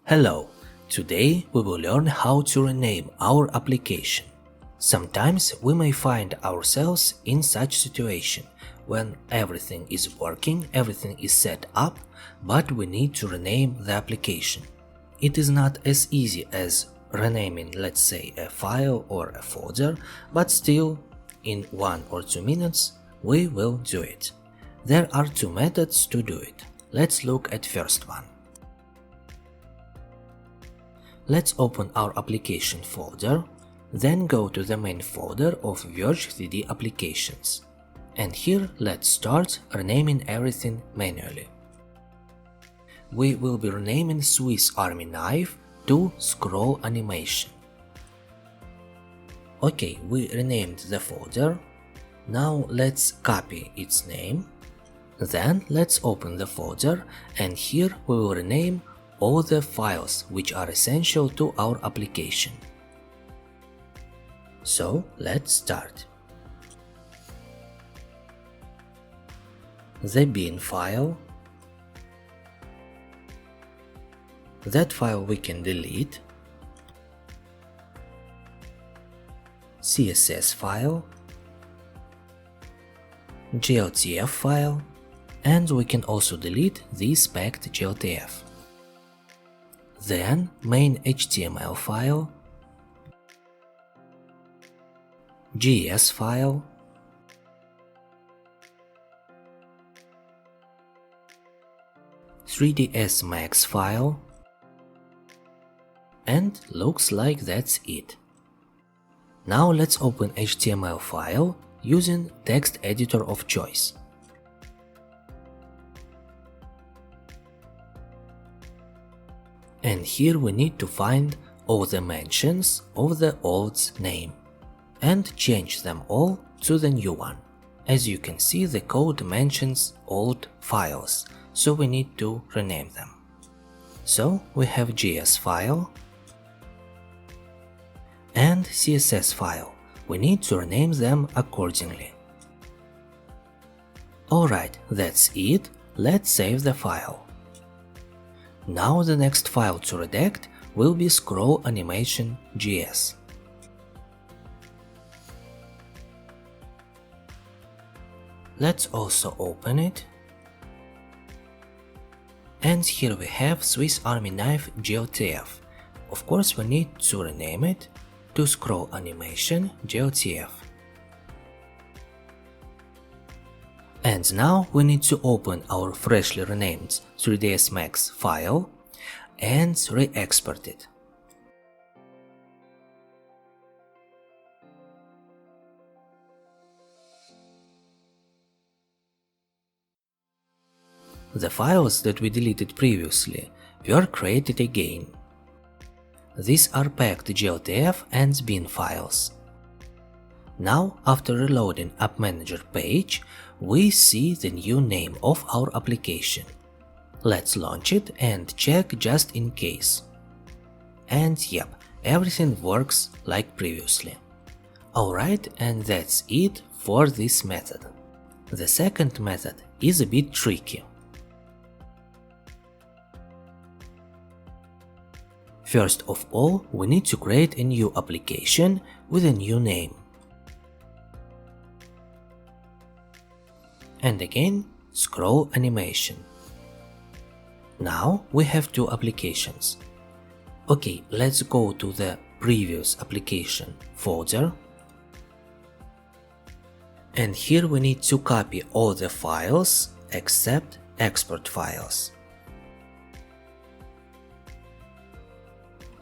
Hello, today we will learn how to rename our application. Sometimes we may find ourselves in such situation when everything is working, everything is set up, but we need to rename the application. It is not as easy as renaming, let's say, a file or a folder, but still in 1 or 2 minutes we will do it. There are two methods to do it. Let's look at first one. Let's open our application folder, then go to the main folder of Verge3D applications. And here let's start renaming everything manually. We will be renaming Swiss Army knife to scroll animation. Okay, we renamed the folder. Now let's copy its name. Then let's open the folder and here we will rename all the files which are essential to our application. So let's start. The bin file. That file we can delete. CSS file. GLTF file. And we can also delete this packed GLTF. Then main HTML file, JS file, .3ds max file, and looks like that's it. Now let's open HTML file using text editor of choice. And here we need to find all the mentions of the old name and change them all to the new one. As you can see, the code mentions old files, so we need to rename them. So we have JS file and CSS file. We need to rename them accordingly. Alright, that's it. Let's save the file. Now the next file to redact will be scroll animation.js. Let's also open it. And here we have Swiss Army knife GLTF. Of course we need to rename it to scroll animation GLTF. And now we need to open our freshly renamed .3ds max file and re-export it. The files that we deleted previously were created again. These are packed GLTF and bin files. Now, after reloading App Manager page, we see the new name of our application. Let's launch it and check just in case. And yep, everything works like previously. Alright, and that's it for this method. The second method is a bit tricky. First of all, we need to create a new application with a new name. And again, scroll animation. Now we have two applications. Okay, let's go to the previous application folder. And here we need to copy all the files except export files.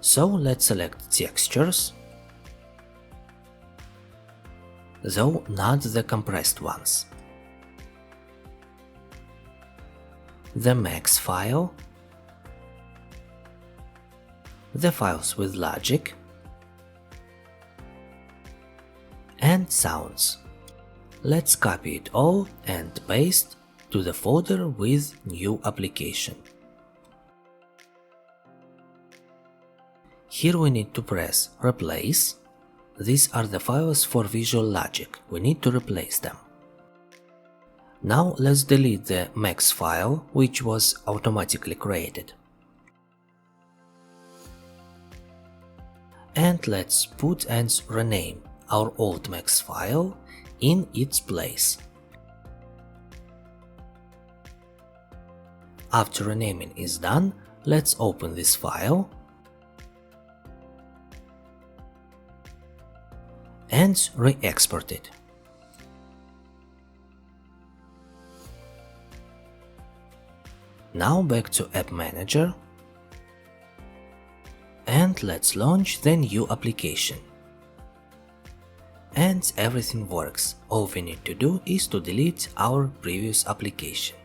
So let's select textures, though not the compressed ones. The max file, the files with logic, and sounds. Let's copy it all and paste to the folder with new application. Here we need to press replace. These are the files for Visual Logic. We need to replace them. Now let's delete the max file, which was automatically created. And let's put and rename our old max file in its place. After renaming is done, let's open this file and re-export it. Now back to App Manager and let's launch the new application. And everything works. All we need to do is to delete our previous application.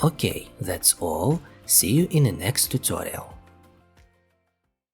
Okay, that's all. See you in the next tutorial.